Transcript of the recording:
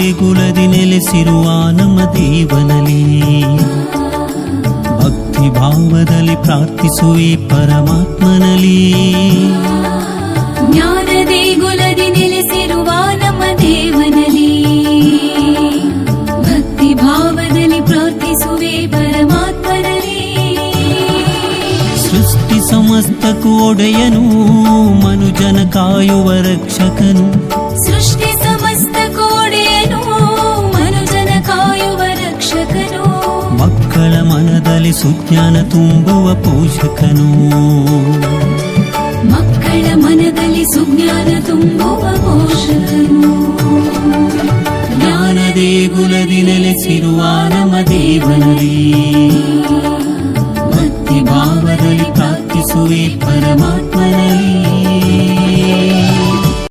ದೇಗುಲದಿ ನೆಲೆಸಿರುವ ನಮ್ಮ ದೇವನಲ್ಲಿ ಭಕ್ತಿ ಭಾವದಲ್ಲಿ ಪ್ರಾರ್ಥಿಸುವೆ ಪರಮಾತ್ಮನಲ್ಲಿ. ಜ್ಞಾನ ದೇಗುಲದಿ ನೆಲೆಸಿರುವ ನಮ್ಮ ದೇವನಲ್ಲಿ ಭಕ್ತಿ ಭಾವದಲ್ಲಿ ಪ್ರಾರ್ಥಿಸುವೆ ಪರಮಾತ್ಮನಲ್ಲಿ. ಸೃಷ್ಟಿ ಸಮಸ್ತಕ್ಕೂ ಒಡೆಯನು, ಮನುಜನ ಕಾಯುವ ರಕ್ಷಕನು. ಸೃಷ್ಟಿ ಸಮಸ್ತಕ್ಕೂ ಒಡೆಯನು, ಮನುಜನ ಕಾಯುವ ರಕ್ಷಕನು. ಮಕ್ಕಳ ಮನದಲ್ಲಿ ಸುಜ್ಞಾನ ತುಂಬುವ ಪೋಷಕನು. ಮಕ್ಕಳ ಮನದಲ್ಲಿ ಸುಜ್ಞಾನ ತುಂಬುವ ಪೋಷಕನು. ಜ್ಞಾನ ದೇಗುಲದಿ ನೆಲೆಸಿರುವ ನಮ್ಮ ದೇವನಲ್ಲಿ ಭಕ್ತಿ ಭಾವದಲ್ಲಿ ಪ್ರಾರ್ಥಿಸುವೆ ಪರಮಾತ್ಮನಲ್ಲಿ.